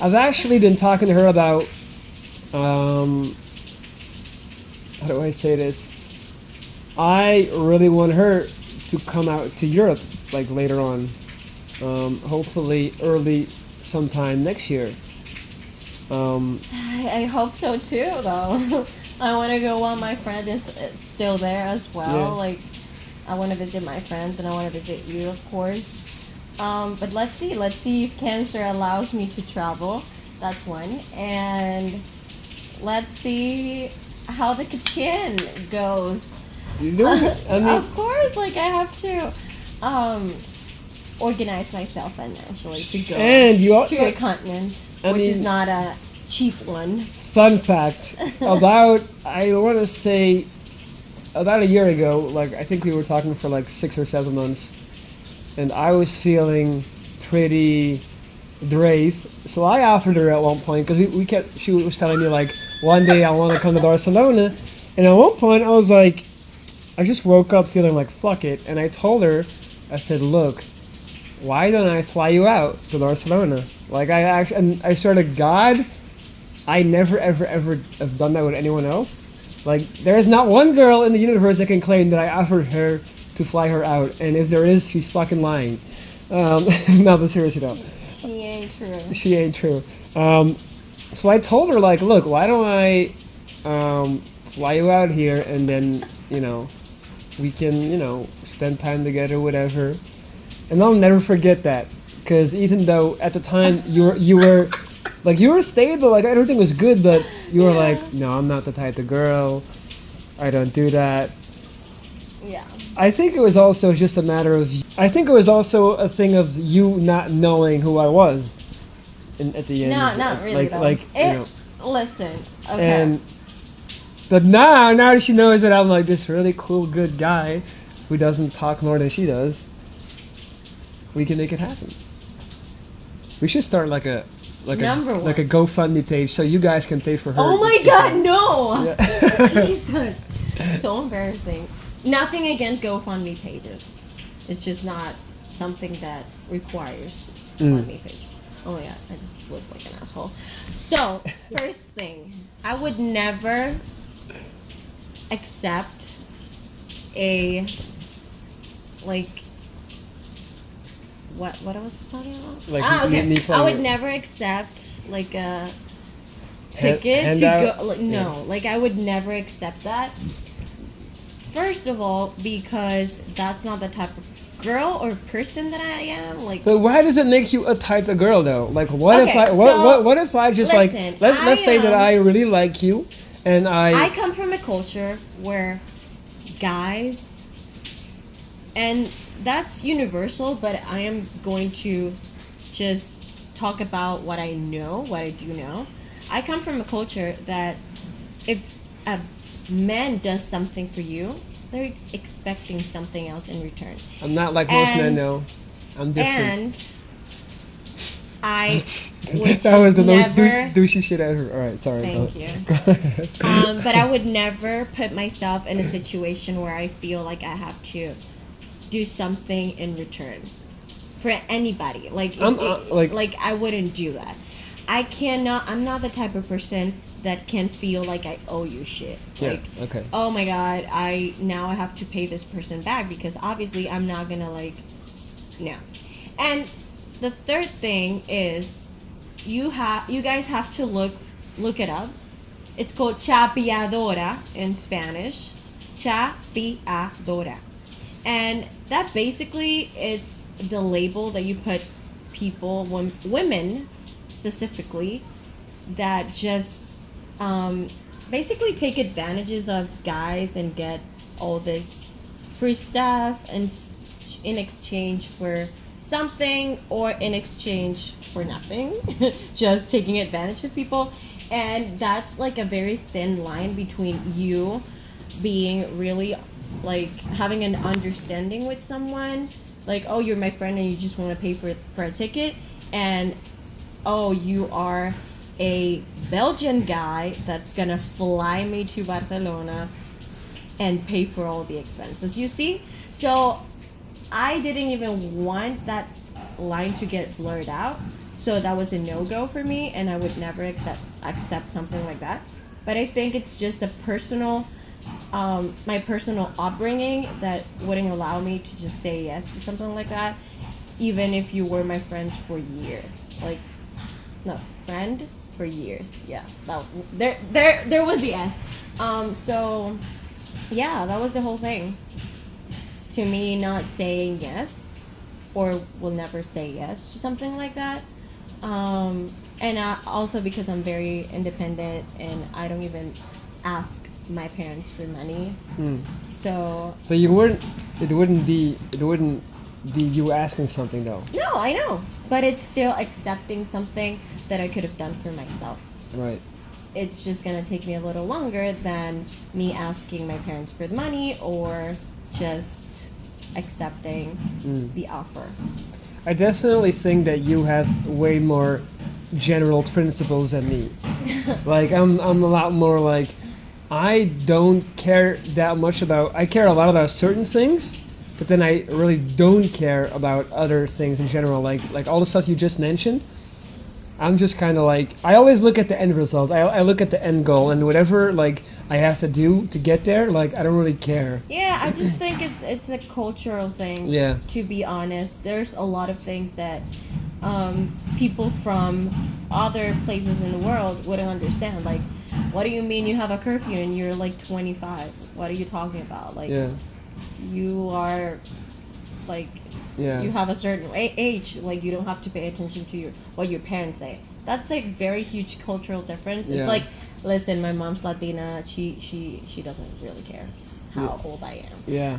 I've actually been talking to her about how do I say this? I really want her to come out to Europe like later on. Hopefully early sometime next year. I hope so too, though. I want to go while my friend is still there as well. Yeah. Like, I want to visit my friends and I want to visit you, of course. But let's see. Let's see if Cancer allows me to travel. That's one. And let's see how the kitchen goes. You know, I mean, Of course, like, I have to organize myself financially to go and you all, to a continent, I which is mean- not a cheap one. fun fact about I want to say about a year ago, like I think we were talking for like 6 or 7 months, and I was feeling pretty brave. So I offered her at one point because we kept. She was telling me like one day I want to come to Barcelona, and at one point I was like, I just woke up feeling like fuck it, and I told her, I said, look, why don't I fly you out to Barcelona? Like I actually, and I swear to God, I never ever ever have done that with anyone else. Like there is not one girl in the universe that can claim that I offered her to fly her out, and if there is, she's fucking lying. No, but seriously though, She ain't true. she ain't true. So I told her like, look, why don't I fly you out here, and then we can spend time together, whatever. And I'll never forget that, because even though at the time you were like you were stable, like everything was good, but you were like, no, I'm not the type of girl. I don't do that. Yeah. I think it was also just a matter of. I think it was also a thing of you not knowing who I was, at the end. No, not really. though. Listen. Okay. And but now that she knows that I'm like this really cool, good guy who doesn't talk more than she does, we can make it happen. We should start like a Number one. like a GoFundMe page so you guys can pay for her. Oh my God, no! Yeah. Jesus, so embarrassing. Nothing against GoFundMe pages. It's just not something that requires a GoFundMe page. Oh my God, I just look like an asshole. So, first thing, I would never accept a what I was talking about? Like okay. me I would flying- never accept like a ticket to handout? go. Like, no, like I would never accept that. First of all, because that's not the type of girl or person that I am. Like, But why does it make you a type of girl though? Like what Okay, if I what if I just listen, let's say that I really like you, and I come from a culture where guys, and that's universal, but I am going to just talk about what I know, what I do know. I come from a culture that if a man does something for you, they're expecting something else in return. I'm not like most men And- though. I'm different. And I would That was the most never... douchey shit ever. All right, sorry. Thank go- you. go ahead. But I would never put myself in a situation where I feel like I have to do something in return for anybody. Like, I'm, like I wouldn't do that. I cannot. I'm not the type of person that can feel like I owe you shit. Yeah. Like, Okay. oh my God, I have to pay this person back because obviously I'm not gonna no. And the third thing is you guys have to look it up. It's called chapeadora in Spanish. Chapeadora. And that basically it's the label that you put people, women specifically, that just basically take advantages of guys and get all this free stuff and in exchange for something or in exchange for nothing. Just taking advantage of people. And that's like a very thin line between you being really like having an understanding with someone, like, oh, you're my friend and you just want to pay for a ticket, and oh, you are a Belgian guy that's gonna fly me to Barcelona and pay for all the expenses, you see? So I didn't even want that line to get blurred out, So that was a no-go for me, and I would never accept something like that. But I think it's just a personal, my personal upbringing that wouldn't allow me to just say yes to something like that, even if you were my friends for years. Like, no, friend for years. Yeah, there was the S. So, yeah, that was the whole thing. To me, not saying yes, or will never say yes to something like that. And also because I'm very independent and I don't even ask my parents for money. So it wouldn't be you asking something though. no, I know, but it's still accepting something that I could have done for myself. Right. It's just gonna take me a little longer than me asking my parents for the money or just accepting the offer. I definitely think that you have way more general principles than me. Like I'm a lot more like, I don't care that much about. I care a lot about certain things, but then I really don't care about other things in general. Like all the stuff you just mentioned. I'm just kind of like, I always look at the end result. I look at the end goal, and whatever like I have to do to get there, like I don't really care. Yeah, I just think it's a cultural thing. Yeah. To be honest, there's a lot of things that people from other places in the world wouldn't understand. Like, what do you mean you have a curfew and you're like 25? What are you talking about? Like, Yeah. you are like. Yeah. You have a certain age, like you don't have to pay attention to what your parents say. That's a very huge cultural difference. Yeah. It's like, listen, my mom's Latina. She doesn't really care how old I am. Yeah.